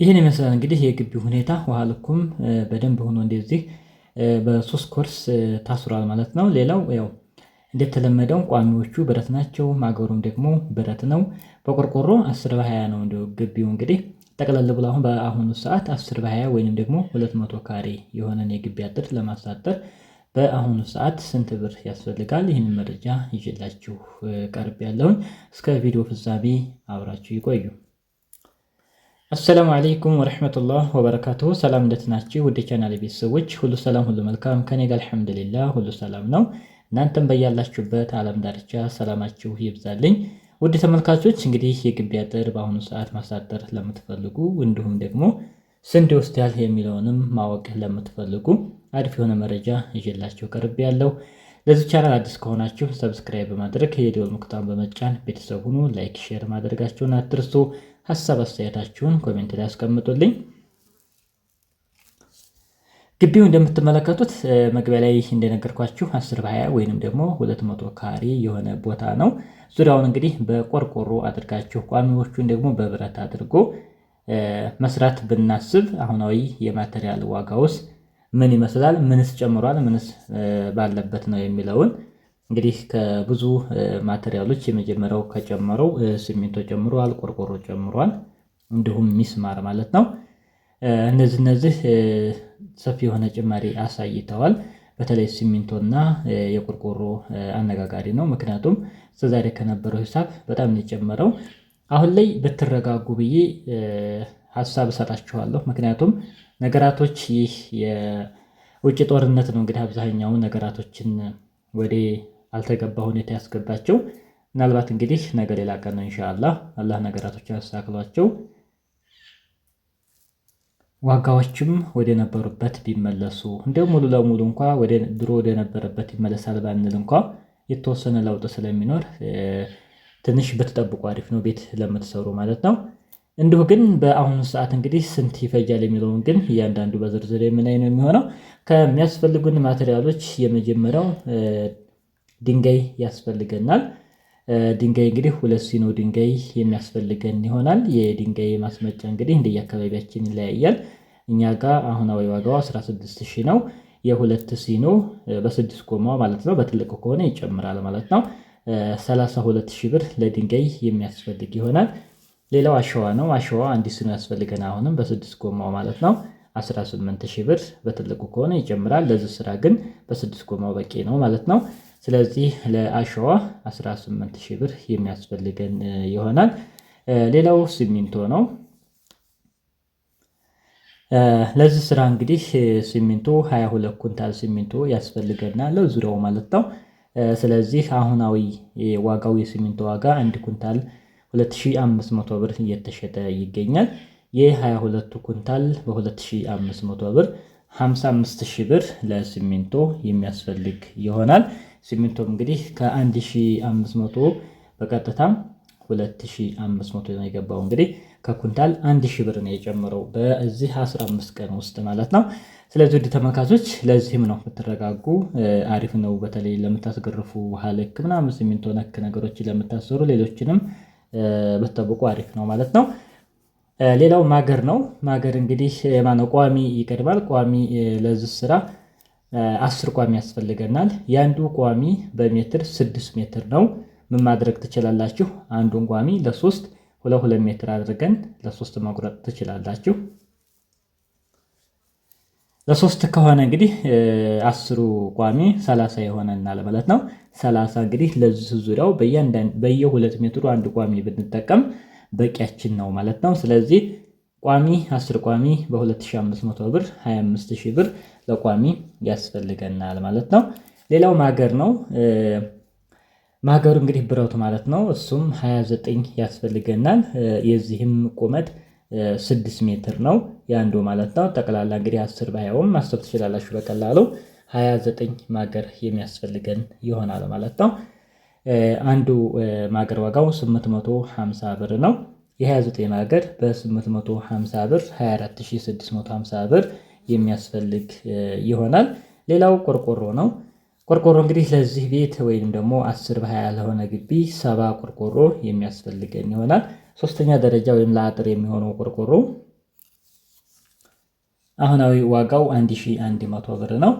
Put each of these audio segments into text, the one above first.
ይህን ይመስላል እንግዲህ የግቢው ሁኔታ። ውሃ ልኩም በደንብ ሆኖ እንደዚህ በ3 ኮርስ ታስሯል ማለት ነው። ሌላው ያው እንደተለመደው ቋሚዎቹ ብረት ናቸው። ማገሩም ደግሞ ብረት ነው። በቆርቆሮ 10 በ20 ነው እንደው ግቢው እንግዲህ ጠቅለል ብሎ አሁን በአሁኑ ሰዓት 10 በ20 ወይንም ደግሞ 200 ካሬ የሆነን የግቢ አጥር ለማሳጠር በአሁኑ ሰዓት ስንት ብር ያስፈልጋል? ይህንን መረጃ ይዤላችሁ ቀርብ ያለውን እስከ ቪዲዮ ፍጻሜ አብራችሁ ይቆዩ። አሰላሙ አለይኩም ወረህመቱላህ ወበረካቱሁ። ሰላም እንደት ናችሁ? ወደ ቻናል ቤተሰቦች ሁሉ ሰላም ሁሉ መልካም ከኔ ጋር አልሐምዱሊላህ ሁሉ ሰላም ነው። እናንተም በያላችሁበት ዓለም ዳርቻ ሰላማችሁ ይብዛልኝ። ውድ ተመልካቾች እንግዲህ የግቢ አጥር በአሁኑ ሰዓት ማሳጠር ለምትፈልጉ እንዲሁም ደግሞ ስንት ይወስዳል የሚለውንም ማወቅ ለምትፈልጉ አሪፍ የሆነ መረጃ ይዤላችሁ ቀርብ ያለው። ለዚህ ቻናል አዲስ ከሆናችሁ ሰብስክራይብ በማድረግ የደወል ምልክቱን በመጫን ቤተሰብ ሁኑ። ላይክ ሼር ማድረጋችሁን አትርሱ። ሀሳብ አስተያየታችሁን ኮሜንት ላይ አስቀምጡልኝ። ግቢው እንደምትመለከቱት መግቢያ ላይ እንደነገርኳችሁ 10 በ20 ወይንም ደግሞ 200 ካሬ የሆነ ቦታ ነው። ዙሪያውን እንግዲህ በቆርቆሮ አድርጋችሁ ቋሚዎቹን ደግሞ በብረት አድርጎ መስራት ብናስብ አሁናዊ የማቴሪያል ዋጋውስ ምን ይመስላል? ምንስ ጨምሯል? ምንስ ባለበት ነው የሚለውን እንግዲህ ከብዙ ማቴሪያሎች የመጀመሪያው ከጨመረው ሲሚንቶ ጨምሯል፣ ቆርቆሮ ጨምሯል፣ እንዲሁም ሚስማር ማለት ነው። እነዚህ ሰፊ የሆነ ጭማሪ አሳይተዋል። በተለይ ሲሚንቶና የቆርቆሮ አነጋጋሪ ነው። ምክንያቱም እስከዛሬ ከነበረው ሂሳብ በጣም ነው የጨመረው። አሁን ላይ ብትረጋጉ ብዬ ሀሳብ እሰጣችኋለሁ። ምክንያቱም ነገራቶች ይህ የውጭ ጦርነት ነው እንግዲህ አብዛኛው ነገራቶችን ወደ አልተገባ ሁኔታ ያስገባቸው። ምናልባት እንግዲህ ነገ ሌላ ቀን ነው ኢንሻአላህ አላህ ነገራቶችን ያስተካክሏቸው ዋጋዎችም ወደ ነበሩበት ቢመለሱ እንደው ሙሉ ለሙሉ እንኳ ወደ ድሮ ወደ ነበረበት ይመለሳል ባንል እንኳ የተወሰነ ለውጥ ስለሚኖር ትንሽ ብትጠብቁ አሪፍ ነው፣ ቤት ለምትሰሩ ማለት ነው። እንዲሁ ግን በአሁኑ ሰዓት እንግዲህ ስንት ይፈጃል የሚለውን ግን እያንዳንዱ በዝርዝር የምናይ ነው የሚሆነው። ከሚያስፈልጉን ማቴሪያሎች የመጀመሪያው ድንጋይ ያስፈልገናል። ድንጋይ እንግዲህ 2 ሲኖ ድንጋይ የሚያስፈልገን ይሆናል። የድንጋይ ማስመጫ እንግዲህ እንደየአካባቢያችን ይለያያል። እኛ ጋር አሁናዊ ዋጋው 16000 ነው። የ2 ሲኖ በ6 ጎማ ማለት ነው። በትልቅ ከሆነ ይጨምራል ማለት ነው። 32000 ብር ለድንጋይ የሚያስፈልግ ይሆናል። ሌላው አሸዋ ነው። አሸዋ 1 ሲኖ ያስፈልገን አሁንም በ6 ጎማው ማለት ነው። 18000 ብር በትልቁ ከሆነ ይጨምራል። ለዚህ ስራ ግን በ6 ጎማው በቂ ነው ማለት ነው። ስለዚህ ለአሸዋ 18000 ብር የሚያስፈልገን ይሆናል። ሌላው ሲሚንቶ ነው። ለዚህ ስራ እንግዲህ ሲሚንቶ 22 ኩንታል ሲሚንቶ ያስፈልገናል ለዙሪያው ማለት ነው። ስለዚህ አሁናዊ ዋጋው የሲሚንቶ ዋጋ 1 ኩንታል 2500 ብር እየተሸጠ ይገኛል። የ22 ኩንታል በ2500 ብር 55000 ብር ለሲሚንቶ የሚያስፈልግ ይሆናል። ሲሚንቶም እንግዲህ ከ1500 በቀጥታም 2500 ነው የገባው። እንግዲህ ከኩንታል 1000 ብር ነው የጨመረው በዚህ 15 ቀን ውስጥ ማለት ነው። ስለዚህ ውድ ተመልካቾች ለዚህም ነው የምትረጋጉ አሪፍ ነው። በተለይ ለምታስገርፉ ውሃ ልክ ምናምን ሲሚንቶ ነክ ነገሮችን ለምታሰሩ ሌሎችንም ብትጠብቁ አሪፍ ነው ማለት ነው። ሌላው ማገር ነው። ማገር እንግዲህ ማነው ቋሚ ይቀድማል። ቋሚ ለዚህ ስራ 10 ቋሚ ያስፈልገናል። የአንዱ ቋሚ በሜትር 6 ሜትር ነው። ምን ማድረግ ትችላላችሁ? አንዱን ቋሚ ለ3 2 ሜትር አድርገን ለ3 መቁረጥ ትችላላችሁ። ለ3 ከሆነ እንግዲህ 10ሩ ቋሚ 30 ይሆነናል ማለት ነው። 30 እንግዲህ ለዚህ ዙሪያው በየ2 ሜትሩ አንድ ቋሚ ብንጠቀም በቂያችን ነው ማለት ነው። ስለዚህ ቋሚ 10 ቋሚ በ2500 ብር 25000 ብር ለቋሚ ያስፈልገናል ማለት ነው። ሌላው ማገር ነው። ማገሩ እንግዲህ ብረቱ ማለት ነው። እሱም 29 ያስፈልገናል። የዚህም ቁመት 6 ሜትር ነው ያንዱ ማለት ነው። ጠቅላላ እንግዲህ 10 በ20 ማሰብ ትችላላችሁ በቀላሉ 29 ማገር የሚያስፈልገን ይሆናል ማለት ነው። አንዱ ማገር ዋጋው 850 ብር ነው። የ29 ማገር በ850 ብር 24650 ብር የሚያስፈልግ ይሆናል። ሌላው ቆርቆሮ ነው። ቆርቆሮ እንግዲህ ለዚህ ቤት ወይም ደግሞ 10 በ20 ለሆነ ግቢ 70 ቆርቆሮ የሚያስፈልገን ይሆናል። ሶስተኛ ደረጃ ወይም ለአጥር የሚሆነው ቆርቆሮ አሁናዊ ዋጋው 1100 ብር ነው።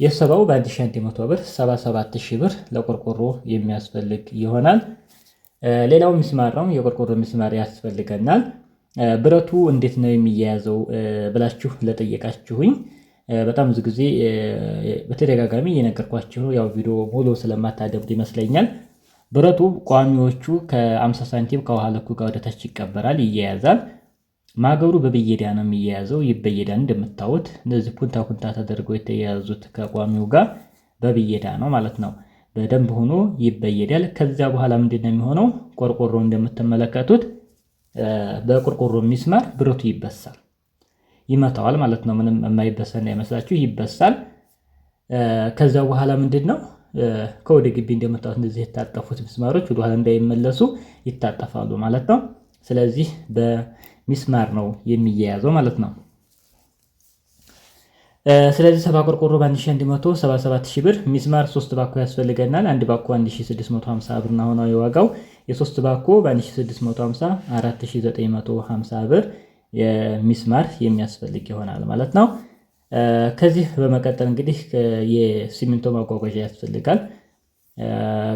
የሰባው በ1100 ብር 77000 ብር ለቆርቆሮ የሚያስፈልግ ይሆናል። ሌላው ሚስማር ነው። የቆርቆሮ ሚስማር ያስፈልገናል። ብረቱ እንዴት ነው የሚያያዘው ብላችሁ ለጠየቃችሁኝ በጣም ብዙ ጊዜ በተደጋጋሚ እየነገርኳችሁ ነው። ያው ቪዲዮ ሙሉ ስለማታደምጡ ይመስለኛል። ብረቱ ቋሚዎቹ ከ50 ሳንቲም ከውሃ ልኩ ጋር ወደታች ይቀበራል፣ ይያያዛል። ማገሩ በብየዳ ነው የሚያያዘው፣ ይበየዳል። እንደምታዩት እነዚህ ፑንታ ፑንታ ተደርገው የተያያዙት ከቋሚው ጋር በብየዳ ነው ማለት ነው። በደንብ ሆኖ ይበየዳል። ከዚያ በኋላ ምንድን ነው የሚሆነው? ቆርቆሮ እንደምትመለከቱት በቆርቆሮ ሚስማር ብረቱ ይበሳል፣ ይመታዋል ማለት ነው። ምንም የማይበሳ እንዳይመስላችሁ ይበሳል። ከዚያ በኋላ ምንድን ነው ከወደ ግቢ እንደመጣሁት እንደዚህ የታጠፉት ሚስማሮች ወደ ኋላ እንዳይመለሱ ይታጠፋሉ ማለት ነው። ስለዚህ በሚስማር ነው የሚያያዘው ማለት ነው። ስለዚህ 70 ቆርቆሮ በ1100 77000 ብር። ሚስማር 3 ባኮ ያስፈልገናል። አንድ ባኮ 1650 ብር ነው አሁናዊ ዋጋው። የ3 ባኮ በ1650 4950 ብር የሚስማር የሚያስፈልግ ይሆናል ማለት ነው። ከዚህ በመቀጠል እንግዲህ የሲሚንቶ ማጓጓዣ ያስፈልጋል።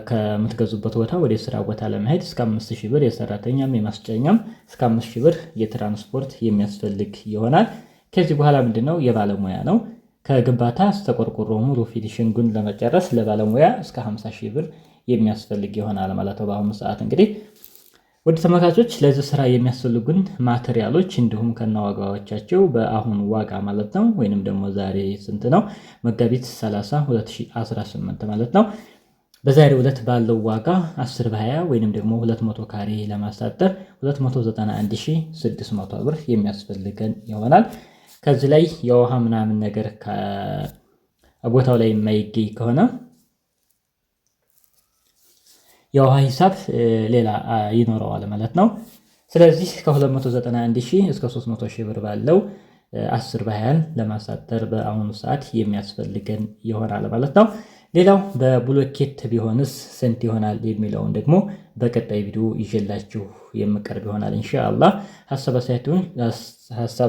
ከምትገዙበት ቦታ ወደ ስራ ቦታ ለመሄድ እስከ 5000 ብር የሰራተኛም የማስጫኛም እስከ 5000 ብር የትራንስፖርት የሚያስፈልግ ይሆናል። ከዚህ በኋላ ምንድነው የባለሙያ ነው። ከግንባታ እስከ ቆርቆሮ ሙሉ ፊኒሽንጉን ለመጨረስ ለባለሙያ እስከ 50000 ብር የሚያስፈልግ ይሆናል ማለት ነው። በአሁኑ ሰዓት እንግዲህ ወደ ተመልካቾች ለዚህ ስራ የሚያስፈልጉን ማቴሪያሎች እንዲሁም ከነዋጋዎቻቸው በአሁኑ ዋጋ ማለት ነው፣ ወይንም ደግሞ ዛሬ ስንት ነው? መጋቢት 30 2018 ማለት ነው። በዛሬው ዕለት ባለው ዋጋ 10 በ20 ወይንም ደግሞ 200 ካሬ ለማሳጠር 291600 ብር የሚያስፈልገን ይሆናል። ከዚህ ላይ የውሃ ምናምን ነገር ከቦታው ላይ የማይገኝ ከሆነ የውሃ ሂሳብ ሌላ ይኖረዋል ማለት ነው። ስለዚህ ከ291,000 እስከ 300,000 ብር ባለው 10 በ20 ለማሳጠር በአሁኑ ሰዓት የሚያስፈልገን ይሆናል ማለት ነው። ሌላው በብሎኬት ቢሆንስ ስንት ይሆናል የሚለውን ደግሞ በቀጣይ ቪዲዮ ይዤላችሁ የምቀርብ ይሆናል ኢንሻአላህ። ሀሳብ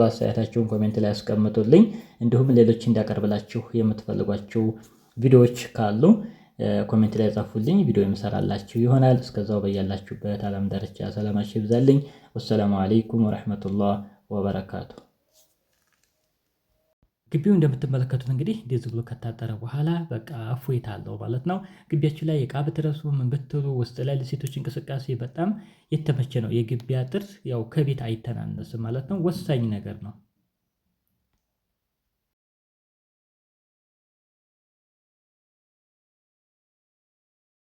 አስተያየታችሁን ኮሜንት ላይ አስቀምጡልኝ። እንዲሁም ሌሎች እንዳቀርብላችሁ የምትፈልጓቸው ቪዲዮዎች ካሉ ኮሜንት ላይ ጻፉልኝ፣ ቪዲዮ የምሰራላችሁ ይሆናል። እስከዛው በያላችሁበት ዓለም ዳርቻ ሰላማችሁ ይብዛልኝ። ወሰላሙ አለይኩም ወራህመቱላህ ወበረካቱ። ግቢው እንደምትመለከቱት እንግዲህ እንደዚህ ብሎ ከታጠረ በኋላ በቃ እፎይታ አለው ማለት ነው። ግቢያችሁ ላይ እቃ ብትረሱ ምን ብትሉ ውስጥ ላይ ለሴቶች እንቅስቃሴ በጣም የተመቸ ነው። የግቢ አጥር ያው ከቤት አይተናነስም ማለት ነው። ወሳኝ ነገር ነው።